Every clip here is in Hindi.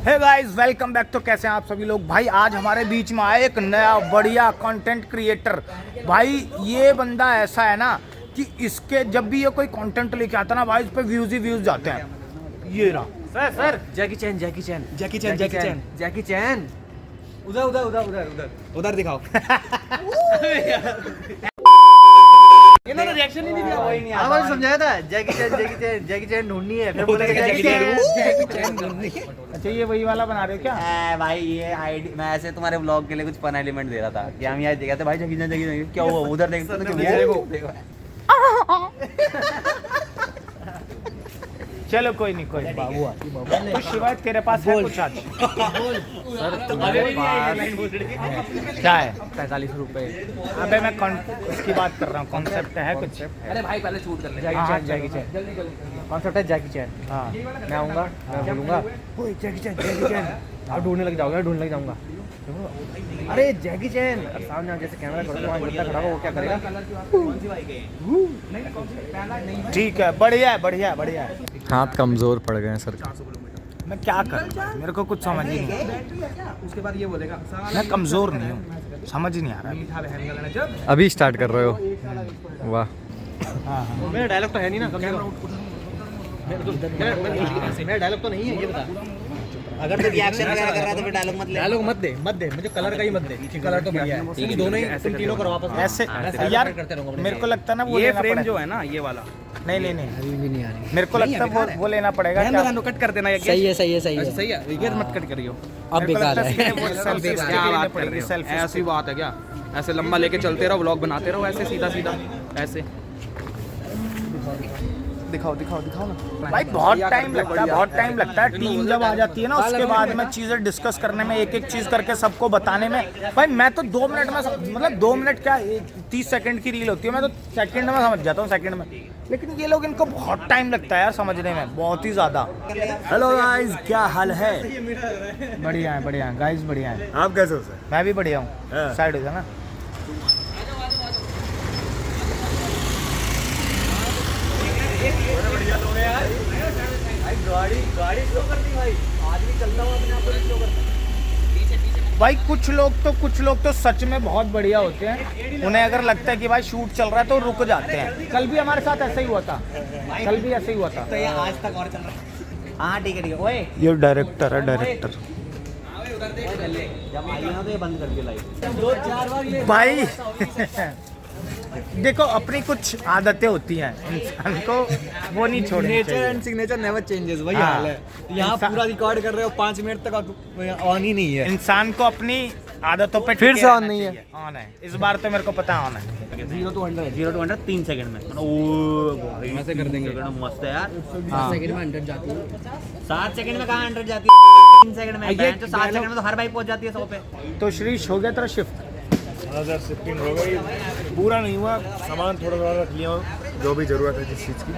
Hey guys welcome back. तो कैसे हैं आप सभी लोग। भाई आज हमारे बीच में आया एक नया बढ़िया कंटेंट क्रिएटर। भाई ये बंदा ऐसा है ना कि इसके जब भी ये कोई कंटेंट लेके आता ना भाई इस पे व्यूज ही व्यूज जाते हैं। ये रहा सर जैकी चैन उधर दिखाओ। इन्होंने रिएक्शन ही नहीं दिया। आवाज समझाया था जैकी चैन ढूंढनी है, फिर बोले जैकी चैन ढूंढनी। अच्छा ये वही वाला बना रहे हो क्या? भाई ये आईडी मैं ऐसे तुम्हारे ब्लॉग के लिए कुछ फन एलिमेंट दे रहा था कि हम यहाँ कहते भाई जैकी चैन क्या हुआ उधर देखते तो देखो। चलो कोई नहीं कोई बाबू तो शिवाय तेरे पास है कुछ आज? क्या है? 45 रुपए। अबे मैं उसकी बात कर रहा हूँ। कॉन्सेप्ट है कुछ? अरे भाई पहले शूट कर ले। जैकी चैन कॉन्सेप्ट है जैकी चैन। हाँ मैं आऊंगा, मैं बोलूंगा ओए जैकी चैन आप ढूंढने लग जाऊंगा। अरे जैकी चैन सामने जैसे कैमरा करो वहाँ बंदा खड़ा हो वो क्या करेगा? ठीक है, बढ़िया है। हाथ कमजोर पड़ गए हैं सर। मैं क्या करूँ, मेरे को कुछ समझ ही नहीं। उसके बाद ये बोलेगा मैं कमजोर नहीं हूँ, समझ नहीं आ रहा। मीठा बहन का गाना जब अभी स्टार्ट कर रहे हो? वाह। हाँ मेरा डायलॉग तो है नहीं ना। मेरा डायलॉग तो नहीं है ये बता। अगर तो रिएक्शन कर रहा था फिर डायलॉग डायलॉग मत दे मुझे कलर का ही मत दे। कलर तो बढ़िया है। तुम दोनों ही तुम तीनों करो वापस। ऐसे यार मेरे को लगता है ना वो ये लेना फ्रेम पड़ेगा। जो है ना ये वाला नहीं अभी भी नहीं आ रही। मेरे को लगता है वो लेना पड़ेगा। रहने दो, कट कर देना। सही है अच्छा, सही है ये मत कट करियो। अब बेकार है। क्या बात कर रहे हो? ऐसी बात है क्या? ऐसे लंबा लेके चलते रहो, व्लॉग बनाते रहो ऐसे सीधा ऐसे। दिखाओ ना भाई बहुत टाइम लगता है। टीम जब आ जाती है ना उसके बाद में चीजें डिस्कस करने में, एक चीज करके सबको बताने में। भाई मैं तो 2 मिनट में मतलब 2 मिनट क्या 30 सेकंड की रील होती है, मैं तो सेकंड में समझ जाता हूँ, सेकंड में। लेकिन ये लोग इनको बहुत टाइम लगता है यार समझने में, बहुत ही ज्यादा। हेलो गाइस, क्या हाल है? बढ़िया है गाइस, बढ़िया है। आप कैसे हो सर? मैं भी बढ़िया हूँ। साइड हो जा ना। भाई कुछ लोग तो सच में बहुत बढ़िया होते हैं। उन्हें अगर लगता है कि भाई शूट चल रहा है तो रुक जाते हैं। कल भी हमारे साथ ऐसा ही हुआ था। तो ये आज तक और चल रहा है। हाँ ठीक है ओए ये डायरेक्टर है डायरेक्टर। जब आई ना तो ये बंद कर दिया लाइव। भाई देखो अपनी कुछ आदतें होती हैं इंसान को, वो नहीं छोड़नी चाहिए। Signature never changes. वही हाँ। हाल है। यहाँ पूरा रिकॉर्ड कर रहे हो 5 मिनट तक ऑन ही नहीं है। इंसान को अपनी आदतों पे फिर टिके से ऑन रहना नहीं है। चाहिए। ऑन है इस बार तो मेरे को पता है ऑन है। 0 to 100 3 सेकंड में। ओ भाई ऐसे कर देंगे। मस्त है यार। हाँ। सेकंड में 100 जाती है। 7 सेकंड में कहाँ 100 जाती है? 3 सेकंड में। ये तो 7 सेकंड में तो हर बाइक पहुंच जाती है 100 पे। तो श्रीश हो गया तेरा शिफ्ट? हाँ सर, शिफ्टिंग हो गई, पूरा नहीं हुआ, सामान थोड़ा रख लिया जो भी ज़रूरत है जिस चीज़ की।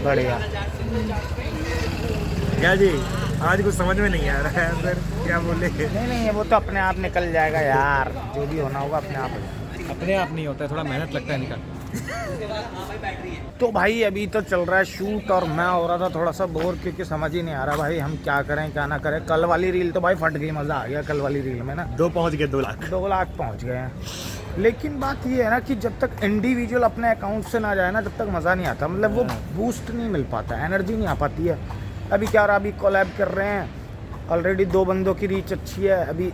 बढ़िया। क्या जी आज कुछ समझ में नहीं आ रहा है सर, क्या बोले? नहीं वो तो अपने आप निकल जाएगा यार, जो भी होना होगा अपने आप हो जाएगा। अपने आप नहीं होता है, थोड़ा मेहनत लगता है निकल। तो भाई अभी तो चल रहा है शूट और मैं हो रहा था थोड़ा सा बोर, क्योंकि समझ ही नहीं आ रहा भाई हम क्या करें क्या ना करें। कल वाली रील तो भाई फट गई, मज़ा आ गया कल वाली रील में ना। 2 पहुँच गए 2 लाख। 2 लाख पहुंच गए हैं। लेकिन बात ये है ना कि जब तक इंडिविजुअल अपने अकाउंट से ना जाए ना तब तक मज़ा नहीं आता। मतलब वो बूस्ट नहीं मिल पाता, एनर्जी नहीं आ पाती है। अभी क्या रहा, अभी कोलैब कर रहे हैं ऑलरेडी, 2 बंदों की रीच अच्छी है अभी।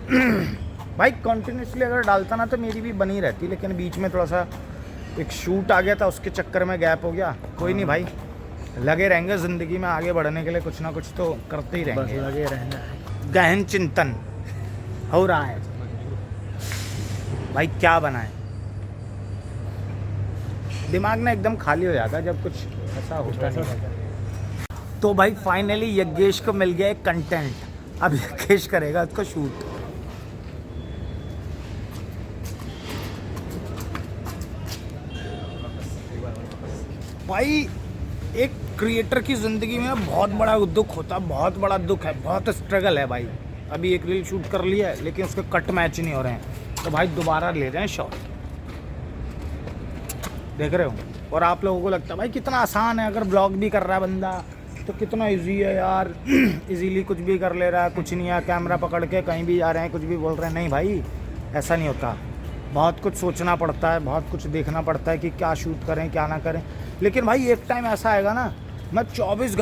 भाई कंटिन्यूसली अगर डालता ना तो मेरी भी बनी रहती, लेकिन बीच में थोड़ा सा एक शूट आ गया था, उसके चक्कर में गैप हो गया। कोई नहीं भाई, लगे रहेंगे ज़िंदगी में आगे बढ़ने के लिए, कुछ ना कुछ तो करते ही रहेंगे। लगे रहना है। गहन चिंतन हो रहा है भाई, क्या बनाए। दिमाग ना एकदम खाली हो जाता है जब कुछ ऐसा होता नहीं है। तो भाई फाइनली यज्ञेश को मिल गया एक कंटेंट। अब यज्ञेश करेगा उसको शूट। भाई एक क्रिएटर की ज़िंदगी में बहुत बड़ा दुख होता है, बहुत बड़ा दुख है, बहुत स्ट्रगल है भाई। अभी एक रील शूट कर लिया है लेकिन उसके कट मैच नहीं हो रहे हैं, तो भाई दोबारा ले रहे हैं शॉट। देख रहे हो? और आप लोगों को लगता है भाई कितना आसान है, अगर ब्लॉग भी कर रहा है बंदा तो कितना इजी है यार। इजीली कुछ भी कर ले रहा है, कुछ नहीं है, कैमरा पकड़ के कहीं भी जा रहे हैं, कुछ भी बोल रहे हैं। नहीं भाई, ऐसा नहीं होता। बहुत कुछ सोचना पड़ता है, बहुत कुछ देखना पड़ता है कि क्या शूट करें क्या ना करें। लेकिन भाई एक टाइम ऐसा आएगा ना, मैं 24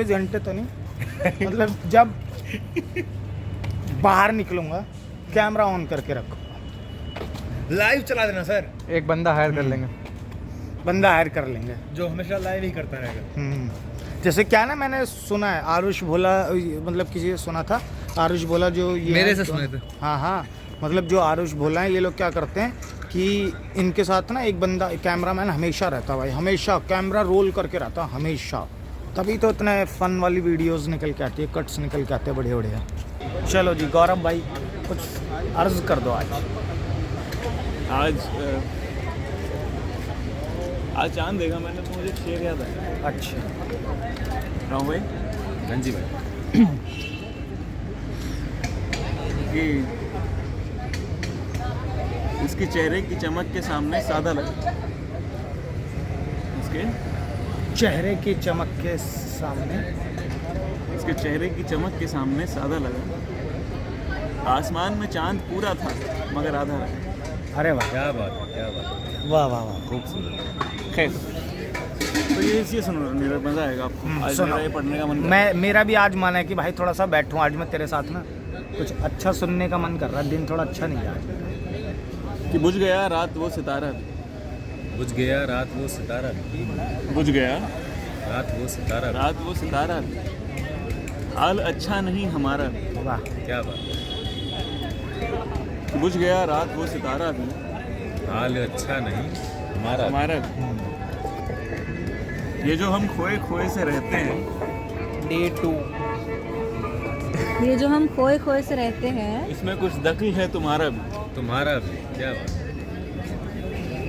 घंटे तो नहीं मतलब जब बाहर निकलूँगा कैमरा ऑन करके रखूँगा। लाइव चला देना सर, एक बंदा हायर कर लेंगे। बंदा हायर कर लेंगे। जो हमेशा लाइव ही करता रहेगा। जैसे क्या ना, मैंने सुना है आरुष भोला, मतलब किसी से सुना था, आरुष भोला जो ये मेरे से तो, सुने थे। हाँ, मतलब जो आरुष भोला है, ये लोग क्या करते हैं कि इनके साथ ना एक बंदा कैमरामैन हमेशा रहता है भाई, हमेशा कैमरा रोल करके रहता है हमेशा। तभी तो इतने फन वाली वीडियोस निकल के आती है, कट्स निकल के आते हैं बढ़िया बढ़िया। चलो जी गौरव भाई, कुछ अर्ज कर दो आज चांद देखा मैंने तो मुझे शेर याद आया। अच्छा राम भाई, रंजी भाई, कि इसके चेहरे की चमक के सामने सादा लगा। इसके चेहरे की चमक के सामने, इसके चेहरे की चमक के सामने सादा लगा। आसमान में चांद पूरा था मगर आधा रहा। अरे वाह क्या बात है, क्या बात है, वाह वाह वाह। खूब सुंदर। खैर, तो ये सुनो, मेरा मज़ा आएगा आपको। आज सुनो। मेरा ये पढ़ने का मन कर रहा है। मेरा भी आज मन है कि भाई थोड़ा सा बैठूं आज मैं तेरे साथ ना, कुछ अच्छा सुनने का मन कर रहा है। दिन थोड़ा अच्छा नहीं जा रहा। कि बुझ गया रात वो सितारा भी, बुझ गया रात वो सितारा भी, बुझ गया रात वो सितारा भी। रात वो सितारा भी, हाल अच्छा नहीं हमारा भी। वाह, क्या बात है, बुझ गया रात वो सितारा भी, हाल अच्छा नहीं हमारा। हमारा भी। ये जो हम खोए खोए से रहते हैं, डे 2 ये जो हम खोए खोए से रहते हैं, इसमें कुछ दखल है तुम्हारा भी। तुम्हारा भी, क्या बात है,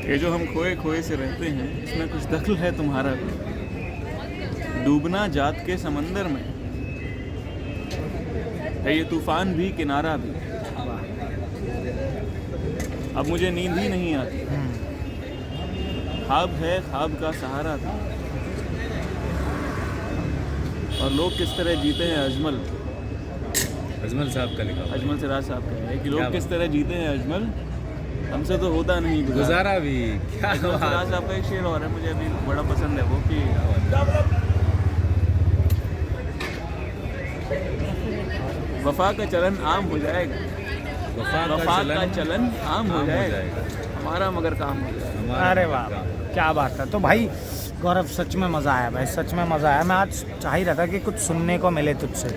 ये जो हम खोए खोए से रहते हैं, इसमें कुछ दखल है तुम्हारा भी। डूबना जात के समंदर में है ये तूफान भी किनारा भी। अब मुझे नींद ही नहीं आती, ख्वाब है ख्वाब का सहारा भी। और लोग किस तरह जीते हैं अजमल, अजमल साहब का लिखा हुआ है। अजमल सिराज साहब का है कि क्या लोग किस तरह जीते हैं अजमल, हमसे तो होता नहीं गुजारा भी, क्या अजमल बात सिराज है। साहब का एक शेर और है, मुझे अभी बड़ा पसंद है वो, कि वफा का चलन आम हो जाएगा, वफा वफा का का चलन आम हो आम जाएगा, हमारा मगर काम हो जाएगा। हमारा अरे भी वाह काम। क्या बात है। तो भाई गौरव सच में मज़ा आया भाई, सच में मज़ा आया। मैं आज चाह ही रहा था कि कुछ सुनने को मिले तुझसे,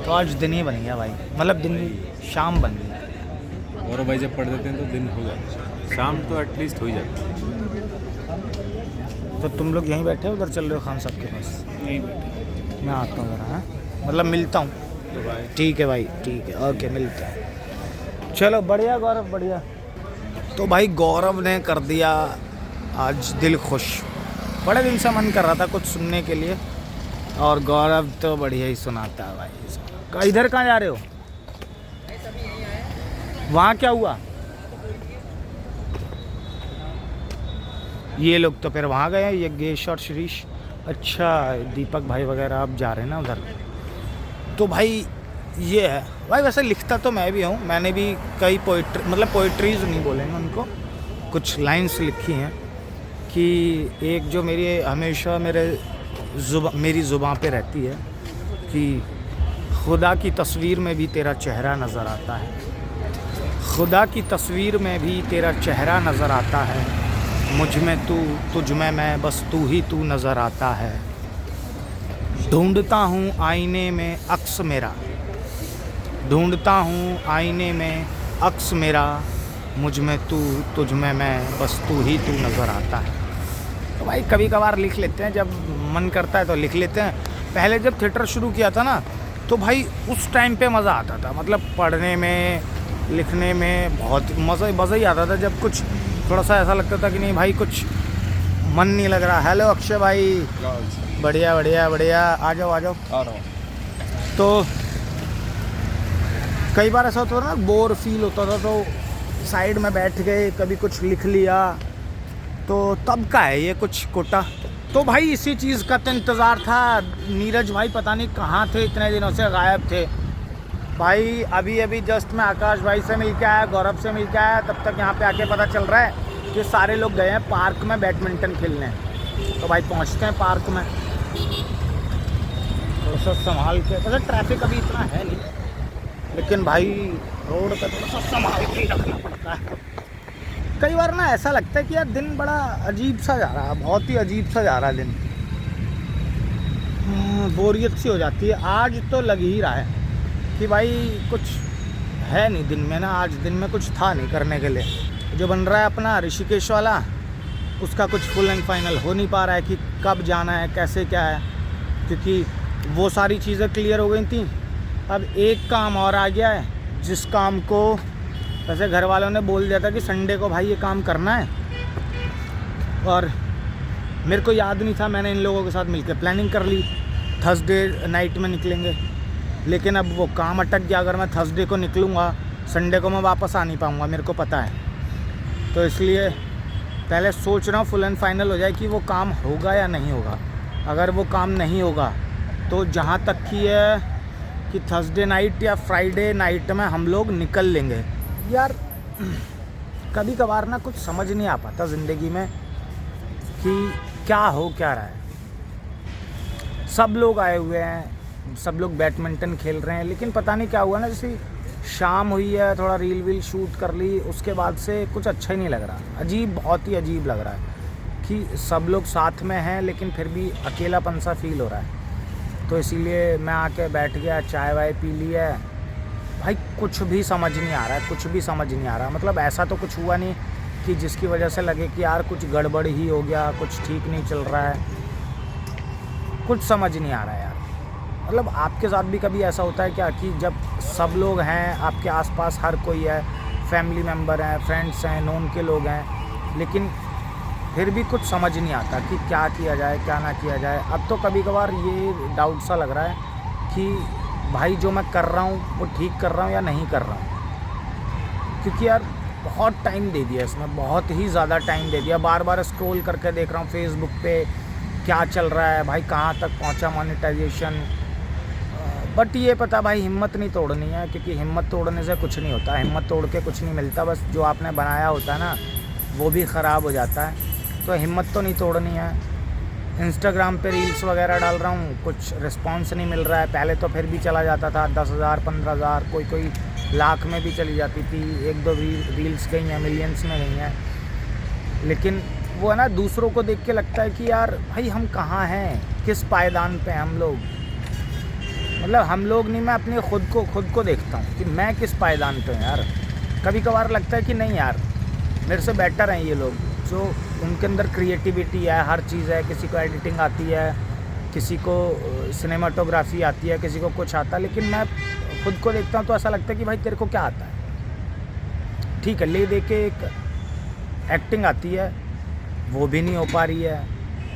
तो आज दिन ही बन गया भाई, मतलब दिन शाम बन गई। और भाई जब पढ़ देते हैं तो दिन हो जाता है, शाम तो एटलीस्ट हो ही जाती है। तो तुम लोग यहीं बैठे हो, उधर चल रहे हो खान साहब के पास? नहीं बेटा, मैं आता हूँ ज़रा, हाँ मतलब मिलता हूँ। ठीक है भाई, ठीक है, ओके मिलते हैं। चलो बढ़िया गौरव, बढ़िया। तो भाई गौरव ने कर दिया आज दिल खुश। बड़े दिन से मन कर रहा था कुछ सुनने के लिए, और गौरव तो बढ़िया ही सुनाता है भाई। इधर कहाँ जा रहे हो? वहाँ क्या हुआ? ये लोग तो फिर वहाँ गए, यज्ञेश और श्रीश। अच्छा, दीपक भाई वगैरह अब जा रहे हैं ना उधर। तो भाई ये है भाई। वैसे लिखता तो मैं भी हूँ, मैंने भी कई पोइट्री, मतलब पोइट्रीज नहीं बोलेंगे उनको, कुछ लाइंस लिखी हैं कि एक जो मेरी हमेशा मेरी ज़ुबान पे रहती है कि खुदा की तस्वीर में भी तेरा चेहरा नज़र आता है, खुदा की तस्वीर में भी तेरा चेहरा नज़र आता है, मुझ में तू, तुझ में मैं, बस तू ही तू नज़र आता है। ढूंढता हूँ आईने में अक्स मेरा, ढूंढता हूँ आईने में अक्स मेरा, मुझ में तू, तुझ में मैं, बस तू ही तू नज़र आता है। तो भाई कभी कभार लिख लेते हैं, जब मन करता है तो लिख लेते हैं। पहले जब थिएटर शुरू किया था ना, तो भाई उस टाइम पे मज़ा आता था, मतलब पढ़ने में, लिखने में बहुत मज़ा ही आता था। जब कुछ थोड़ा सा ऐसा लगता था कि नहीं भाई कुछ मन नहीं लग रहा। हेलो अक्षय भाई, बढ़िया बढ़िया बढ़िया, आ जाओ आ जाओ। तो कई बार ऐसा होता था ना, बोर फील होता था, तो साइड में बैठ गए, कभी कुछ लिख लिया। तो तब का है ये कुछ कोटा तो भाई इसी चीज़ का तो इंतज़ार था। नीरज भाई पता नहीं कहाँ थे, इतने दिनों से गायब थे भाई। अभी अभी जस्ट मैं आकाश भाई से मिल के आया, गौरव से मिल के आया, तब तक यहाँ पे आके पता चल रहा है कि सारे लोग गए हैं पार्क में बैडमिंटन खेलने। तो भाई पहुँचते हैं पार्क में, थोड़ा सा संभाल के, वैसे ट्रैफिक अभी इतना है नहीं, लेकिन भाई रोड पे थोड़ा सा संभाल के ही रखना पड़ता है। कई बार ना ऐसा लगता है कि यार दिन बड़ा अजीब सा जा रहा है, बहुत ही अजीब सा जा रहा है दिन, बोरियत सी हो जाती है। आज तो लग ही रहा है कि भाई कुछ है नहीं दिन में ना, आज दिन में कुछ था नहीं करने के लिए। जो बन रहा है अपना ऋषिकेश वाला, उसका कुछ फुल एंड फाइनल हो नहीं पा रहा है कि कब जाना है, कैसे क्या है, क्योंकि वो सारी चीज़ें क्लियर हो गई थी। अब एक काम और आ गया है, जिस काम को वैसे घर वालों ने बोल दिया था कि संडे को भाई ये काम करना है, और मेरे को याद नहीं था। मैंने इन लोगों के साथ मिलकर प्लानिंग कर ली, थर्सडे नाइट में निकलेंगे, लेकिन अब वो काम अटक गया। अगर मैं थर्सडे को निकलूँगा, संडे को मैं वापस आ नहीं पाऊँगा, मेरे को पता है। तो इसलिए पहले सोच रहा हूँ फुल एंड फाइनल हो जाए कि वो काम होगा या नहीं होगा। अगर वो काम नहीं होगा तो जहाँ तक की है कि थर्सडे नाइट या फ्राइडे नाइट में हम लोग निकल लेंगे। यार कभी कभार ना कुछ समझ नहीं आ पाता ज़िंदगी में कि क्या हो क्या रहा है। सब लोग आए हुए हैं, सब लोग बैडमिंटन खेल रहे हैं, लेकिन पता नहीं क्या हुआ ना, जैसे शाम हुई है, थोड़ा रील वील शूट कर ली, उसके बाद से कुछ अच्छा ही नहीं लग रहा। अजीब, बहुत ही अजीब लग रहा है कि सब लोग साथ में हैं लेकिन फिर भी अकेलापन सा फील हो रहा है। तो इसीलिए मैं आके बैठ गया, चाय वाय पी ली है भाई। कुछ भी समझ नहीं आ रहा है, कुछ भी समझ नहीं आ रहा। मतलब ऐसा तो कुछ हुआ नहीं कि जिसकी वजह से लगे कि यार कुछ गड़बड़ ही हो गया, कुछ ठीक नहीं चल रहा है, कुछ समझ नहीं आ रहा है यार। मतलब आपके साथ भी कभी ऐसा होता है क्या कि जब सब लोग हैं आपके आसपास, हर कोई है, फैमिली मेम्बर हैं, फ्रेंड्स हैं, नोन के लोग हैं, लेकिन फिर भी कुछ समझ नहीं आता कि क्या किया जाए क्या ना किया जाए। अब तो कभी कभार ये डाउट सा लग रहा है कि भाई जो मैं कर रहा हूँ वो ठीक कर रहा हूँ या नहीं कर रहा हूँ, क्योंकि यार बहुत टाइम दे दिया इसमें, बहुत ही ज़्यादा टाइम दे दिया। बार बार स्क्रॉल करके देख रहा हूँ फेसबुक पे क्या चल रहा है भाई, कहाँ तक पहुँचा मोनेटाइजेशन। बट ये पता भाई हिम्मत नहीं तोड़नी है, क्योंकि हिम्मत तोड़ने से कुछ नहीं होता, हिम्मत तोड़ के कुछ नहीं मिलता, बस जो आपने बनाया होता है ना वो भी ख़राब हो जाता है। तो हिम्मत तो नहीं तोड़नी है। इंस्टाग्राम पे रील्स वगैरह डाल रहा हूँ, कुछ रिस्पांस नहीं मिल रहा है। पहले तो फिर भी चला जाता था 10,000 15,000, कोई लाख में भी चली जाती थी। एक दो रील्स गई हैं, मिलियंस में गई हैं, लेकिन वो है ना, दूसरों को देख के लगता है कि यार भाई हम कहाँ हैं, किस पायदान पे हम लोग। मतलब हम लोग नहीं, मैं अपने खुद को देखता हूँ कि मैं किस पायदान पे हूँ यार। कभी कभार लगता है कि नहीं यार, मेरे से बेटर हैं ये लोग, जो उनके अंदर क्रिएटिविटी है, हर चीज़ है। किसी को एडिटिंग आती है, किसी को सिनेमाटोग्राफी आती है, किसी को कुछ आता है, लेकिन मैं खुद को देखता हूँ तो ऐसा लगता है कि भाई तेरे को क्या आता है। ठीक है, ले दे के एक एक्टिंग आती है, वो भी नहीं हो पा रही है।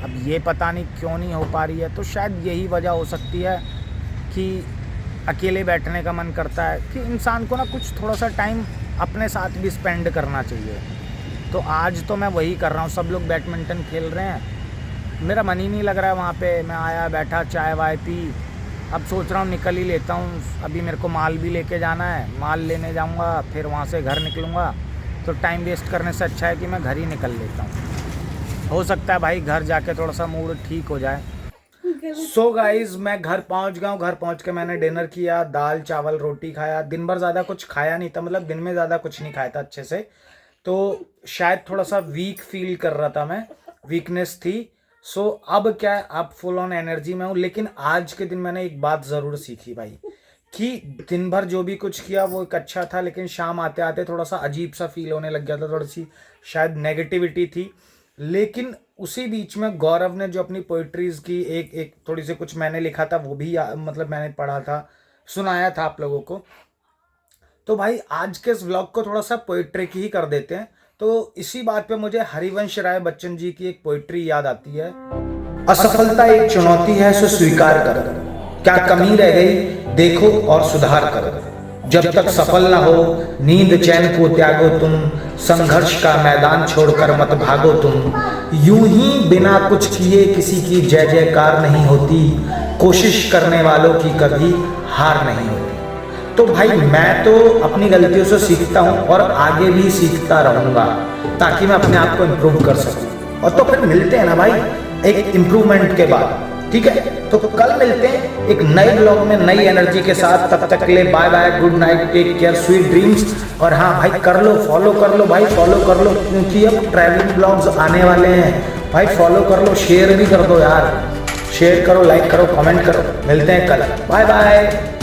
अब ये पता नहीं क्यों नहीं हो पा रही है, तो शायद यही वजह हो सकती है कि अकेले बैठने का मन करता है, कि इंसान को ना कुछ थोड़ा सा टाइम अपने साथ भी स्पेंड करना चाहिए। तो आज तो मैं वही कर रहा हूँ। सब लोग बैडमिंटन खेल रहे हैं, मेरा मन ही नहीं लग रहा है वहाँ पे। मैं आया, बैठा, चाय वाय पी, अब सोच रहा हूँ निकल ही लेता हूँ। अभी मेरे को माल भी लेके जाना है, माल लेने जाऊँगा, फिर वहाँ से घर निकलूँगा। तो टाइम वेस्ट करने से अच्छा है कि मैं घर ही निकल लेता हूँ। हो सकता है भाई घर जाके थोड़ा सा मूड ठीक हो जाए। सो गाइज मैं घर पहुंच गया हूँ। घर पहुंच के मैंने डिनर किया, दाल चावल रोटी खाया। दिन भर ज़्यादा कुछ खाया नहीं था, मतलब दिन में ज़्यादा कुछ नहीं खाया था अच्छे से, तो शायद थोड़ा सा वीक फील कर रहा था मैं, वीकनेस थी। सो अब क्या है, अब फुल ऑन एनर्जी में हूँ। लेकिन आज के दिन मैंने एक बात ज़रूर सीखी भाई, कि दिन भर जो भी कुछ किया वो एक अच्छा था, लेकिन शाम आते आते थोड़ा सा अजीब सा फील होने लग गया था, थोड़ी सी शायद नेगेटिविटी थी। लेकिन उसी बीच में गौरव ने जो अपनी पोइट्रीज की एक थोड़ी सी कुछ मैंने लिखा था, वो भी मतलब मैंने पढ़ा था, सुनाया था आप लोगों को। तो भाई आज के इस व्लॉग को थोड़ा सा पोइट्री की ही कर देते हैं। तो इसी बात पे मुझे हरिवंश राय बच्चन जी की एक पोइट्री याद आती है। असफलता एक चुनौती है, सो स्वीकार कर, क्या कमी रह गई देखो और सुधार कर। जब तक सफल न हो नींद चैन को त्यागो तुम, संघर्ष का मैदान छोड़कर मत भागो तुम। यूं ही बिना कुछ किए किसी की जय जयकार नहीं होती, कोशिश करने वालों की कभी हार नहीं होती। तो भाई मैं तो अपनी गलतियों से सीखता हूँ और आगे भी सीखता रहूँगा ताकि मैं अपने आप को इम्प्रूव कर सकूँ। और तो फिर मिलते हैं ना भाई एक इम्प्रूवमेंट के बाद, ठीक है? तो कल मिलते हैं एक नए ब्लॉग में नई एनर्जी के साथ। तब तक के लिए bye bye, good night, take care, sweet dreams. और हाँ भाई कर लो, फॉलो कर लो भाई, फॉलो कर लो, क्योंकि अब ट्रैवलिंग ब्लॉग्स आने वाले हैं भाई। फॉलो कर लो, शेयर भी कर दो यार, शेयर करो, लाइक करो, कमेंट करो। मिलते हैं कल, बाय बाय।